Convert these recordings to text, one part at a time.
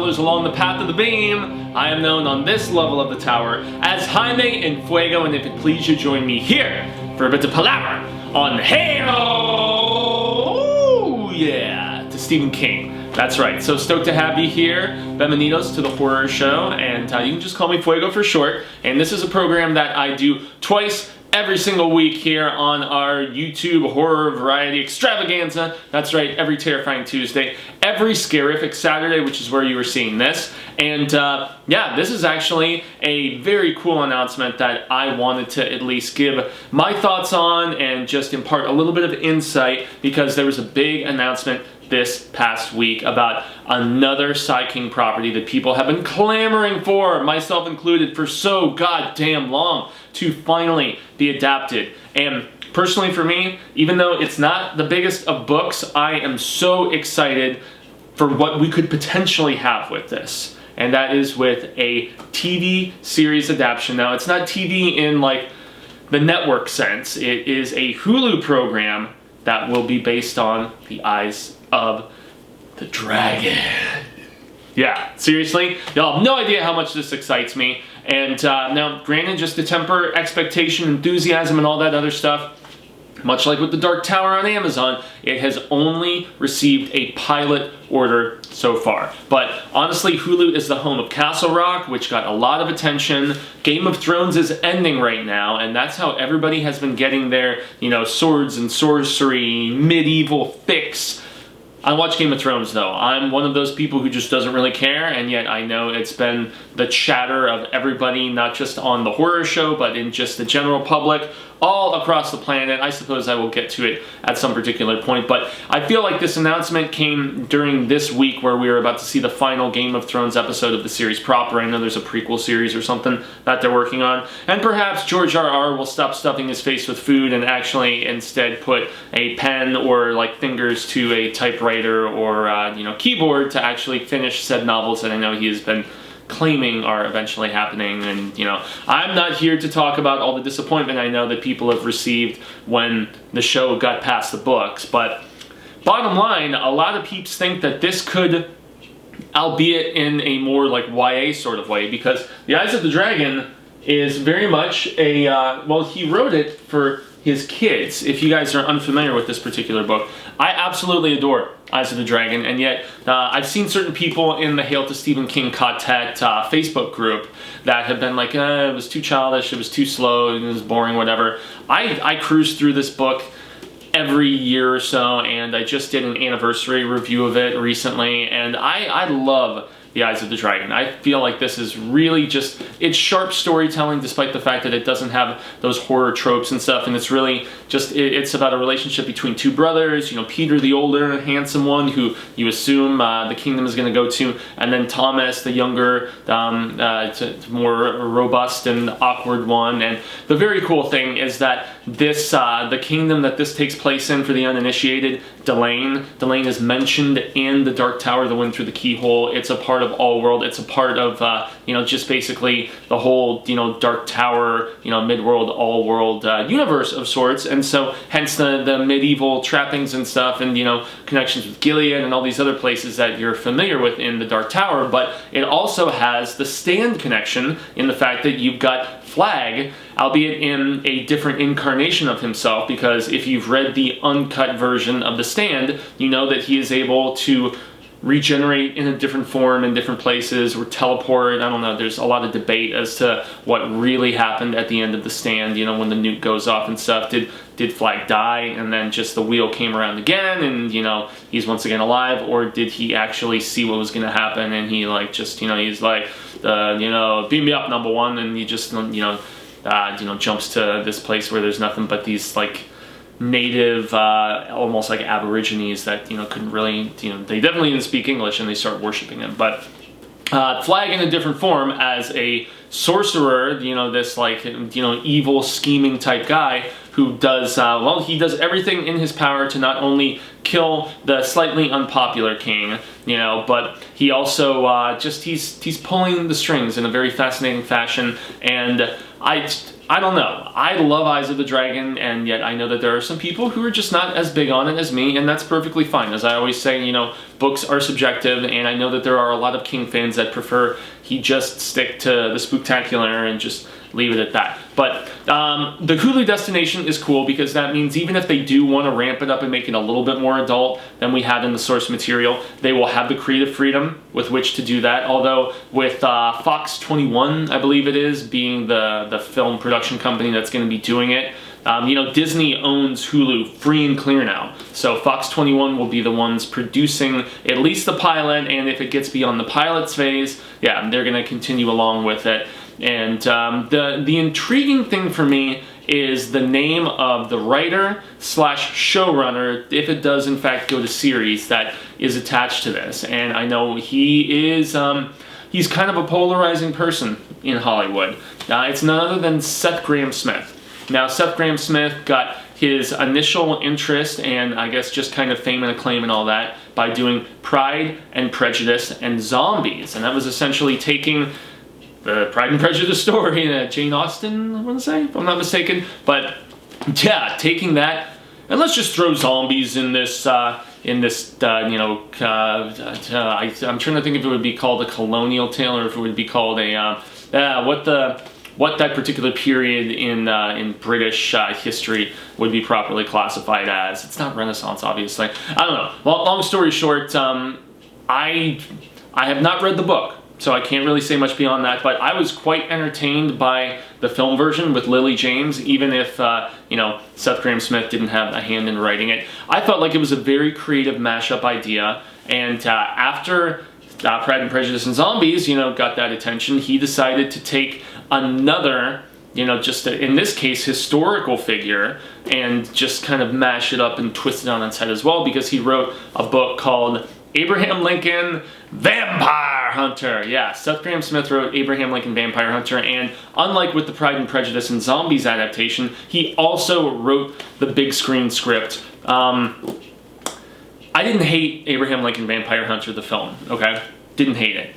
travelers along the path of the beam. I am known on this level of the tower as Jaime and Fuego, and if it please you, join me here for a bit of palaver on Hail, yeah, to Stephen King. That's right, so stoked to have you here. Bienvenidos to the horror show, and you can just call me Fuego for short. And this is a program that I do twice every single week here on our YouTube horror variety extravaganza. That's right, every terrifying Tuesday, every scarific Saturday, which is where you were seeing this. And yeah, this is actually a very cool announcement that I wanted to at least give my thoughts on and just impart a little bit of insight, because there was a big announcement this past week about another Side King property that people have been clamoring for, myself included, for so goddamn long, to finally be adapted. And personally for me, even though it's not the biggest of books, I am so excited for what we could potentially have with this. And that is with a TV series adaptation. Now, it's not TV in like the network sense. It is a Hulu program that will be based on the Eyes of the Dragon. Yeah, seriously, y'all have no idea how much this excites me. And now, granted, just to temper expectation, enthusiasm, and all that other stuff, much like with the Dark Tower on Amazon, it has only received a pilot order so far. But honestly, Hulu is the home of Castle Rock, which got a lot of attention. Game of Thrones is ending right now, and that's how everybody has been getting their, you know, swords and sorcery, medieval fix. I watch Game of Thrones though. I'm one of those people who just doesn't really care, and yet I know it's been the chatter of everybody, not just on the horror show, but in just the general public, all across the planet. I suppose I will get to it at some particular point, but I feel like this announcement came during this week where we were about to see the final Game of Thrones episode of the series proper. I know there's a prequel series or something that they're working on, and perhaps George R.R. will stop stuffing his face with food and actually instead put a pen or like fingers to a typewriter or you know, keyboard to actually finish said novels that I know he has been claiming are eventually happening. And you know, I'm not here to talk about all the disappointment I know that people have received when the show got past the books, but bottom line, a lot of peeps think that this could, albeit in a more like YA sort of way, because The Eyes of the Dragon is very much a well, he wrote it for his kids. If you guys are unfamiliar with this particular book, I absolutely adore Eyes of the Dragon, and yet I've seen certain people in the Hail to Stephen Ka-Tet Facebook group that have been like, it was too childish, it was too slow, it was boring, whatever. I cruise through this book every year or so, and I just did an anniversary review of it recently, and I love The Eyes of the Dragon. I feel like this is really just, it's sharp storytelling despite the fact that it doesn't have those horror tropes and stuff, and it's really just, it's about a relationship between two brothers, you know, Peter the older, handsome one who you assume the kingdom is going to go to, and then Thomas the younger, more robust and awkward one. And the very cool thing is that this, the kingdom that this takes place in, for the uninitiated, Delane is mentioned in the Dark Tower, The Wind Through the Keyhole. It's a part of All World. It's a part of, you know, just basically the whole, you know, Dark Tower, you know, mid-world, all-world universe of sorts. And so hence the medieval trappings and stuff, and, you know, connections with Gilead and all these other places that you're familiar with in the Dark Tower. But it also has the Stand connection in the fact that you've got Flag, albeit in a different incarnation of himself, because if you've read the uncut version of The Stand, you know that he is able to regenerate in a different form in different places, or teleport. I don't know, there's a lot of debate as to what really happened at the end of The Stand, you know, when the nuke goes off and stuff. Did Flag die and then just the wheel came around again and, you know, he's once again alive, or did he actually see what was going to happen and he like just, you know, he's like, you know, beam me up, number one, and he just, you know, jumps to this place where there's nothing but these like native, almost like aborigines that, you know, couldn't really, you know, they definitely didn't speak English and they start worshiping him. But Flag in a different form as a sorcerer, you know, this like, you know, evil scheming type guy who does, well, he does everything in his power to not only kill the slightly unpopular king, you know, but he also just, he's pulling the strings in a very fascinating fashion. And I don't know. I love Eyes of the Dragon, and yet I know that there are some people who are just not as big on it as me, and that's perfectly fine. As I always say, you know, books are subjective, and I know that there are a lot of King fans that prefer he just stick to the spooktacular and just leave it at that. But the Hulu destination is cool because that means even if they do want to ramp it up and make it a little bit more adult than we had in the source material, they will have the creative freedom with which to do that. Although with Fox 21, I believe it is, being the film production company that's going to be doing it, you know, Disney owns Hulu free and clear now. So Fox 21 will be the ones producing at least the pilot, and if it gets beyond the pilot's phase, yeah, they're going to continue along with it. And the intriguing thing for me is the name of the writer slash showrunner, if it does in fact go to series, that is attached to this. And I know he is, he's kind of a polarizing person in Hollywood. It's none other than Seth Grahame-Smith. Now, Seth Grahame-Smith got his initial interest and I guess just kind of fame and acclaim and all that by doing Pride and Prejudice and Zombies. And that was essentially taking the Pride and Prejudice story that Jane Austen, I want to say, if I'm not mistaken. But yeah, taking that, and let's just throw zombies in this, you know, I'm trying to think if it would be called a colonial tale or if it would be called a, what that particular period in British history would be properly classified as. It's not Renaissance, obviously. I don't know. Well, long story short, I have not read the book, so I can't really say much beyond that, but I was quite entertained by the film version with Lily James, even if, you know, Seth Grahame-Smith didn't have a hand in writing it. I felt like it was a very creative mashup idea, and after Pride and Prejudice and Zombies, you know, got that attention, he decided to take another, you know, just in this case, historical figure, and just kind of mash it up and twist it on its head as well, because he wrote a book called Abraham Lincoln Vampire Hunter. Yeah, Seth Grahame-Smith wrote Abraham Lincoln Vampire Hunter, and unlike with the Pride and Prejudice and Zombies adaptation, he also wrote the big screen script. I didn't hate Abraham Lincoln Vampire Hunter, the film, okay? Didn't hate it.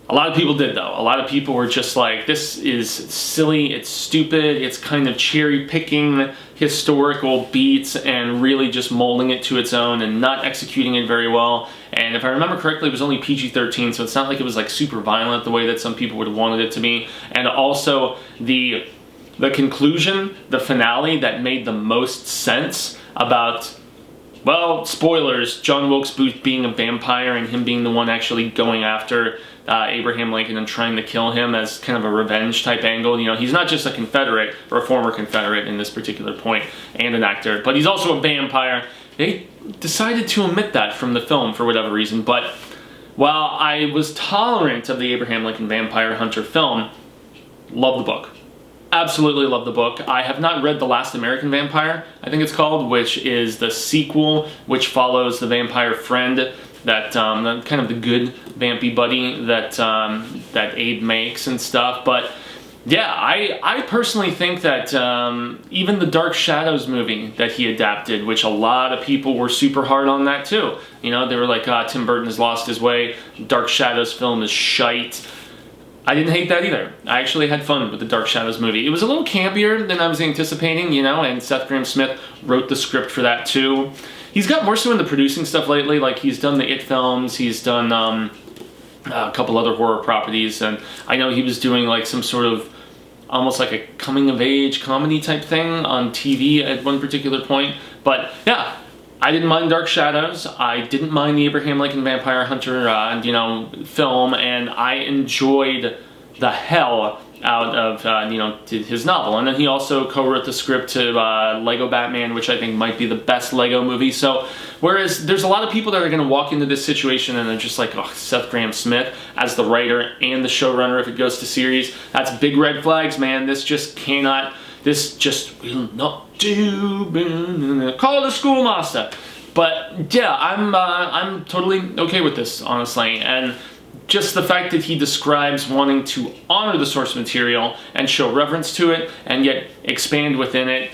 A lot of people did, though. A lot of people were just like, this is silly, it's stupid, it's kind of cherry-picking historical beats and really just molding it to its own and not executing it very well. And if I remember correctly, it was only PG-13, so it's not like it was like super violent the way that some people would have wanted it to be. And also, the conclusion, the finale that made the most sense about, well, spoilers, John Wilkes Booth being a vampire and him being the one actually going after Abraham Lincoln and trying to kill him as kind of a revenge type angle. You know, he's not just a Confederate or a former Confederate in this particular point and an actor, but he's also a vampire. They decided to omit that from the film for whatever reason, but while I was tolerant of the Abraham Lincoln Vampire Hunter film, love the book. Absolutely love the book. I have not read The Last American Vampire, I think it's called, which is the sequel, which follows the vampire friend that kind of the good vampy buddy that that Abe makes and stuff. But yeah, I personally think that even the Dark Shadows movie that he adapted, which a lot of people were super hard on that too. You know, they were like, Tim Burton has lost his way. Dark Shadows film is shite. I didn't hate that either. I actually had fun with the Dark Shadows movie. It was a little campier than I was anticipating, you know, and Seth Grahame-Smith wrote the script for that too. He's got more so into producing stuff lately, like he's done the It films, he's done a couple other horror properties, and I know he was doing like some sort of almost like a coming-of-age comedy type thing on TV at one particular point. But yeah, I didn't mind Dark Shadows. I didn't mind the Abraham Lincoln Vampire Hunter, you know, film, and I enjoyed the hell out of, you know, his novel. And then he also co-wrote the script to Lego Batman, which I think might be the best Lego movie. So, whereas there's a lot of people that are going to walk into this situation and they're just like, oh, Seth Grahame-Smith as the writer and the showrunner if it goes to series, that's big red flags, man. This just cannot, this just will not do. Call the schoolmaster. But yeah, I'm totally okay with this, honestly. And just the fact that he describes wanting to honor the source material and show reverence to it and yet expand within it.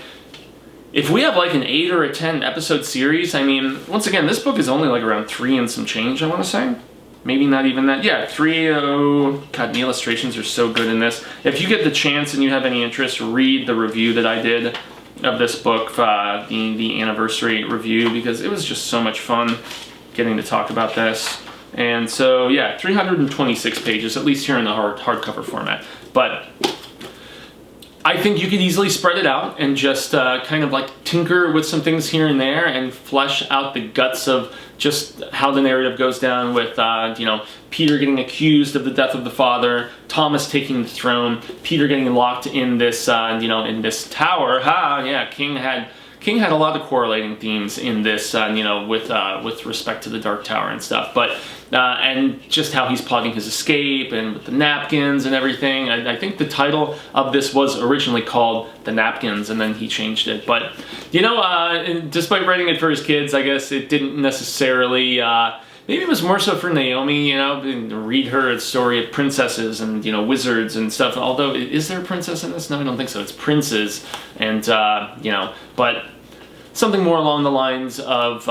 If we have like an 8 or a 10 episode series, I mean, once again, this book is only like around 3 and some change, I want to say. maybe not even that. Yeah, 3.0. God, the illustrations are so good in this. If you get the chance and you have any interest, read the review that I did of this book, the anniversary review, because it was just so much fun getting to talk about this. And so, yeah, 326 pages, at least here in the hardcover format. But I think you could easily spread it out and just kind of like tinker with some things here and there and flesh out the guts of just how the narrative goes down with, you know, Peter getting accused of the death of the father, Thomas taking the throne, Peter getting locked in this, you know, in this tower. Yeah, King had a lot of correlating themes in this, you know, with respect to the Dark Tower and stuff. But and just how he's plotting his escape and with the napkins and everything. I think the title of this was originally called The Napkins, and then he changed it. But you know, despite writing it for his kids, I guess it didn't necessarily. Maybe it was more so for Naomi, you know, read her a story of princesses and, you know, wizards and stuff. Although, is there a princess in this? No, I don't think so. It's princes and, you know, but something more along the lines of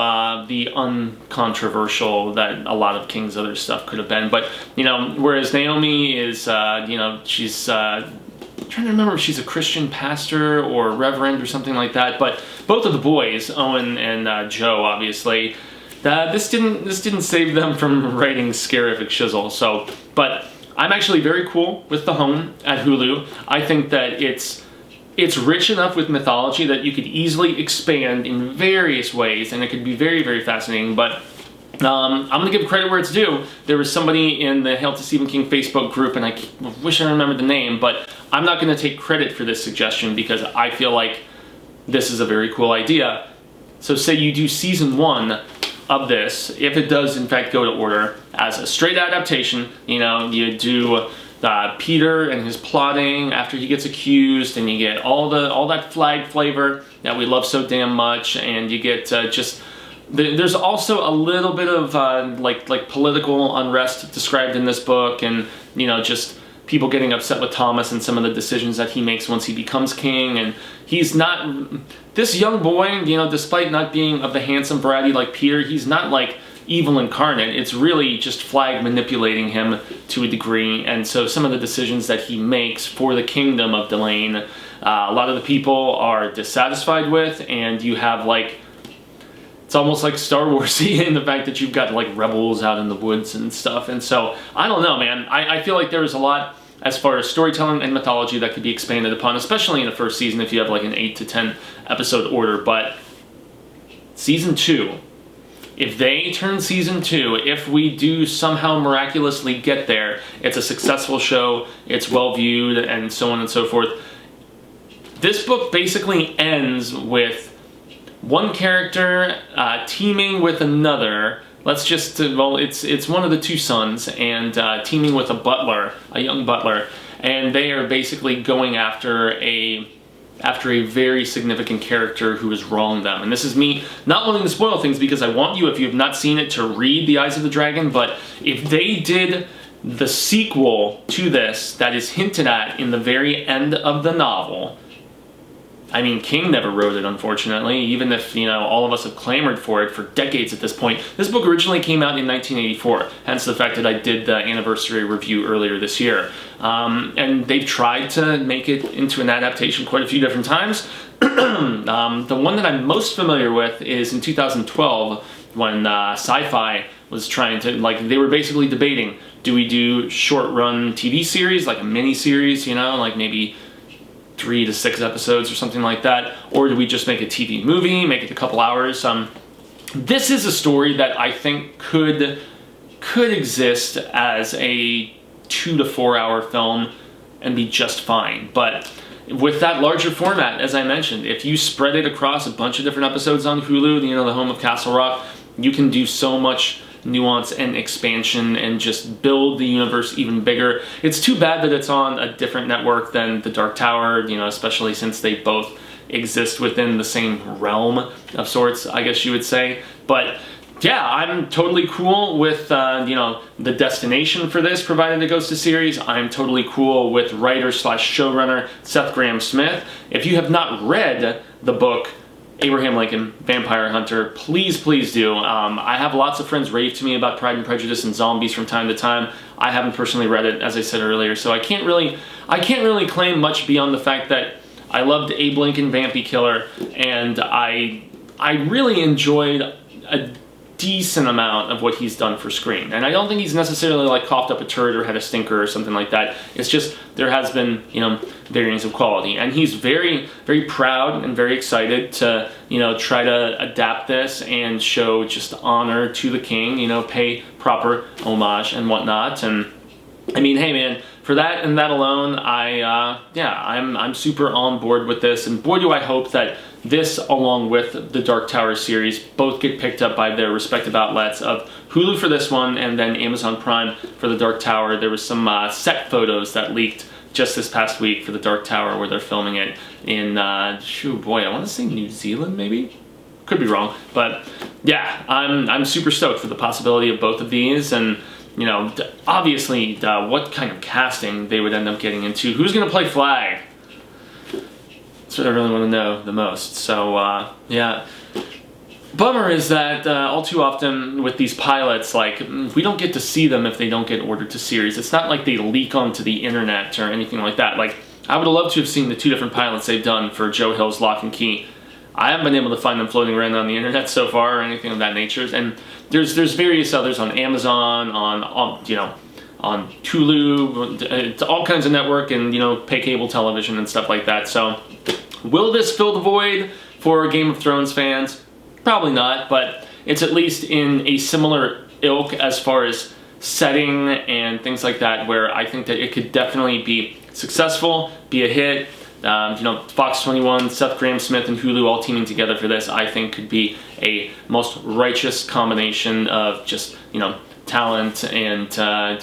the uncontroversial that a lot of King's other stuff could have been. But, you know, whereas Naomi is, you know, she's, I'm trying to remember if she's a Christian pastor or reverend or something like that. But both of the boys, Owen and Joe, obviously, this didn't save them from writing scarific shizzle. So, but I'm actually very cool with the home at Hulu. I think that it's rich enough with mythology that you could easily expand in various ways, and it could be very, very fascinating. But I'm going to give credit where it's due. There was somebody in the Hail to Stephen King Facebook group, and I wish I remembered the name, but I'm not going to take credit for this suggestion because I feel like this is a very cool idea. So say you do season 1 of this, if it does in fact go to order as a straight adaptation, you know, you do Peter and his plotting after he gets accused, and you get all that flag flavor that we love so damn much, and you get just there's also a little bit of like political unrest described in this book, and you know, just people getting upset with Thomas and some of the decisions that he makes once he becomes king. And he's not, this young boy, you know, despite not being of the handsome variety like Peter, he's not like evil incarnate. It's really just flag manipulating him to a degree. And so some of the decisions that he makes for the kingdom of Delane, a lot of the people are dissatisfied with, and you have like, it's almost like Star Wars-y in the fact that you've got like rebels out in the woods and stuff. And so, I don't know, man. I feel like there is a lot as far as storytelling and mythology that could be expanded upon, especially in the first season if you have like an 8 to 10 episode order. But season 2, if they turn season 2, if we do somehow miraculously get there, it's a successful show, it's well viewed, and so on and so forth. This book basically ends with one character teaming with another. Let's just, well, it's one of the two sons, and teaming with a young butler, and they are basically going after a very significant character who has wronged them. And this is me not wanting to spoil things, because I want you, if you have not seen it, to read The Eyes of the Dragon. But if they did the sequel to this that is hinted at in the very end of the novel, I mean, King never wrote it, unfortunately, even if, you know, all of us have clamored for it for decades at this point. This book originally came out in 1984, hence the fact that I did the anniversary review earlier this year. And they've tried to make it into an adaptation quite a few different times. The one that I'm most familiar with is in 2012, when Sci-Fi was trying to, like, they were basically debating, do we do short-run TV series, like a mini-series, you know, like maybe 3 to 6 episodes or something like that, or do we just make a TV movie, make it a couple hours? This is a story that I think could exist as a 2 to 4 hour film and be just fine. But with that larger format, as I mentioned, if you spread it across a bunch of different episodes on Hulu, you know, the home of Castle Rock, you can do so much nuance and expansion and just build the universe even bigger. It's too bad that it's on a different network than the Dark Tower, you know, especially since they both exist within the same realm of sorts, I guess you would say. But yeah, I'm totally cool with, you know, the destination for this, provided it goes to series. I'm totally cool with writer/showrunner Seth Grahame-Smith. If you have not read the book Abraham Lincoln, Vampire Hunter, please, please do. I have lots of friends rave to me about Pride and Prejudice and Zombies from time to time. I haven't personally read it, as I said earlier, so I can't really claim much beyond the fact that I loved Abe Lincoln, Vampy Killer, and I really enjoyed a decent amount of what he's done for screen. And I don't think he's necessarily like coughed up a turd or had a stinker or something like that. It's just there has been, you know, variance of quality. And he's very, very proud and very excited to, you know, try to adapt this and show just honor to the king, you know, pay proper homage and whatnot. And I mean, hey man, for that and that alone, I'm super on board with this. And boy, do I hope that this, along with the Dark Tower series, both get picked up by their respective outlets of Hulu for this one and then Amazon Prime for the Dark Tower. There was some set photos that leaked just this past week for the Dark Tower where they're filming it in, I want to say New Zealand maybe? Could be wrong, but yeah, I'm super stoked for the possibility of both of these. And you know, obviously, what kind of casting they would end up getting into. Who's going to play Flag? That's what I really want to know the most. So, yeah. Bummer is that all too often with these pilots, like, we don't get to see them if they don't get ordered to series. It's not like they leak onto the internet or anything like that. Like, I would have loved to have seen the 2 different pilots they've done for Joe Hill's Lock and Key. I haven't been able to find them floating around on the internet so far or anything of that nature. And there's various others on Amazon, on you know, on Hulu, it's all kinds of network and, you know, pay cable television and stuff like that. So will this fill the void for Game of Thrones fans? Probably not, but it's at least in a similar ilk as far as setting and things like that, where I think that it could definitely be successful, be a hit. You know, Fox 21, Seth Grahame-Smith, and Hulu all teaming together for this, I think could be a most righteous combination of just, you know, talent and,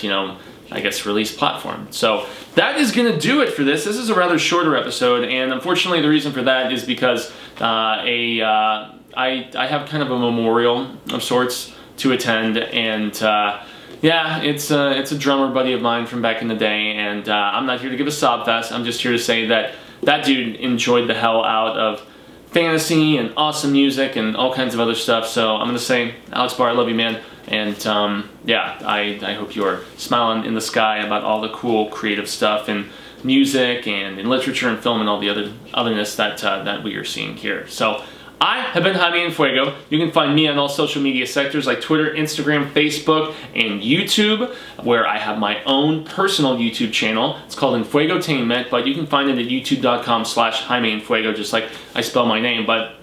you know, I guess release platform. So that is going to do it for this. This is a rather shorter episode, and unfortunately the reason for that is because I have kind of a memorial of sorts to attend, and yeah, it's a drummer buddy of mine from back in the day, and I'm not here to give a sob fest. I'm just here to say that that dude enjoyed the hell out of fantasy and awesome music and all kinds of other stuff. So I'm gonna say, Alex Barr, I love you, man. And yeah, I hope you're smiling in the sky about all the cool creative stuff in music and in literature and film and all the otherness that we are seeing here. So I have been Jaime and Fuego. You can find me on all social media sectors like Twitter, Instagram, Facebook, and YouTube, where I have my own personal YouTube channel. It's called Fuegotainment, but you can find it at youtube.com/Jaime and Fuego, just like I spell my name. But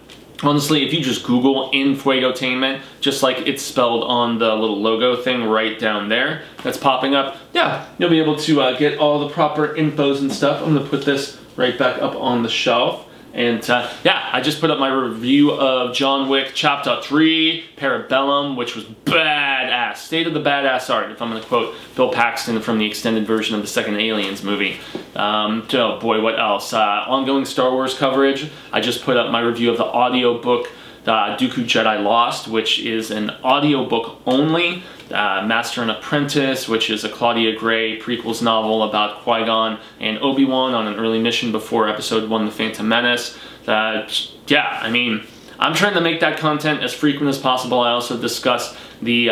honestly, if you just Google Fuegotainment, just like it's spelled on the little logo thing right down there that's popping up, yeah, you'll be able to get all the proper infos and stuff. I'm going to put this right back up on the shelf. And yeah, I just put up my review of John Wick Chapter 3, Parabellum, which was badass. State of the badass art, if I'm going to quote Bill Paxton from the extended version of the second Aliens movie. Oh boy, what else? Ongoing Star Wars coverage. I just put up my review of the audiobook Dooku Jedi Lost, which is an audiobook only. Master and Apprentice, which is a Claudia Gray prequels novel about Qui-Gon and Obi-Wan on an early mission before Episode 1, The Phantom Menace. Yeah, I mean, I'm trying to make that content as frequent as possible. I also discussed the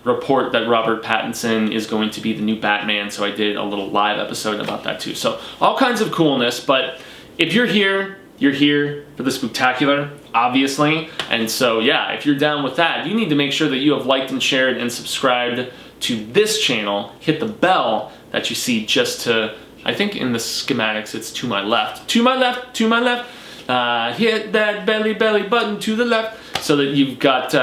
report that Robert Pattinson is going to be the new Batman, so I did a little live episode about that too. So all kinds of coolness, but if you're here for the spooktacular, obviously. And so, yeah, if you're down with that, you need to make sure that you have liked and shared and subscribed to this channel. Hit the bell that you see just to, I think in the schematics, it's to my left. To my left, to my left. Hit that belly button to the left, so that you've got,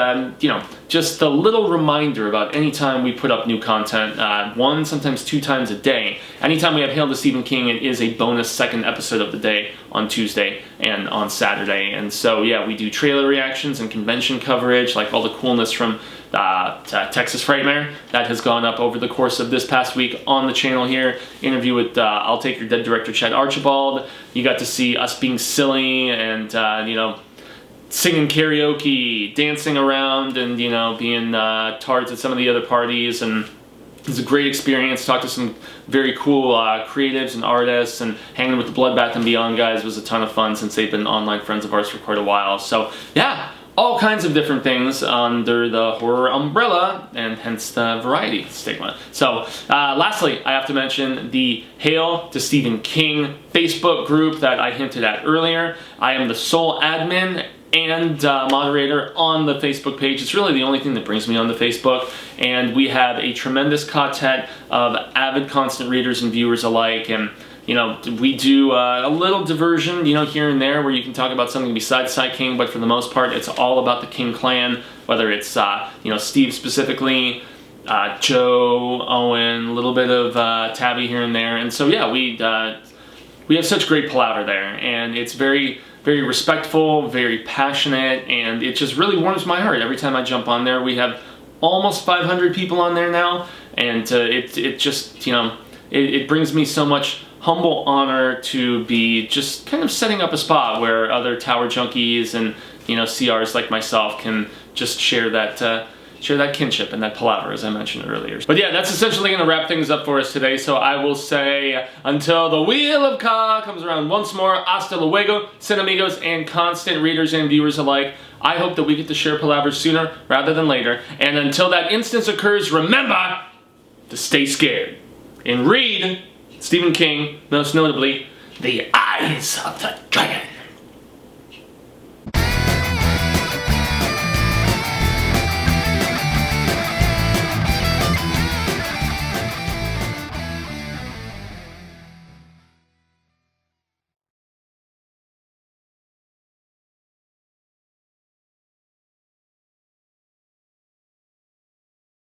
you know, just a little reminder about any time we put up new content, 1, sometimes 2 times a day. Anytime we have Hail to Stephen King, it is a bonus second episode of the day on Tuesday and on Saturday. And so, yeah, we do trailer reactions and convention coverage, like all the coolness from Texas Frightmare that has gone up over the course of this past week on the channel here. Interview with I'll Take Your Dead director Chad Archibald. You got to see us being silly and, you know, singing karaoke, dancing around, and, you know, being tards at some of the other parties, and was a great experience. Talked to some very cool creatives and artists, and hanging with the Blood Bath and Beyond guys was a ton of fun since they've been online friends of ours for quite a while. So yeah, all kinds of different things under the horror umbrella, and hence the variety stigma. So lastly, I have to mention the Hail to Stephen King Facebook group that I hinted at earlier. I am the sole admin and moderator on the Facebook page. It's really the only thing that brings me on the Facebook, and we have a tremendous Ka-Tet of avid constant readers and viewers alike, and you know, we do a little diversion, you know, here and there where you can talk about something besides Side King, but for the most part, it's all about the King clan, whether it's, you know, Steve specifically, Joe, Owen, a little bit of Tabby here and there. And so, yeah, we have such great palaver there, and it's very, very respectful, very passionate, and it just really warms my heart every time I jump on there. We have almost 500 people on there now, and it just, you know, it brings me so much humble honor to be just kind of setting up a spot where other tower junkies and, you know, CRs like myself can just share that kinship and that palaver, as I mentioned earlier. But yeah, that's essentially going to wrap things up for us today. So I will say, until the Wheel of Ka comes around once more, hasta luego, sin amigos, and constant readers and viewers alike. I hope that we get to share palaver sooner rather than later. And until that instance occurs, remember to stay scared and read Stephen King, most notably, The Eyes of the Dragon.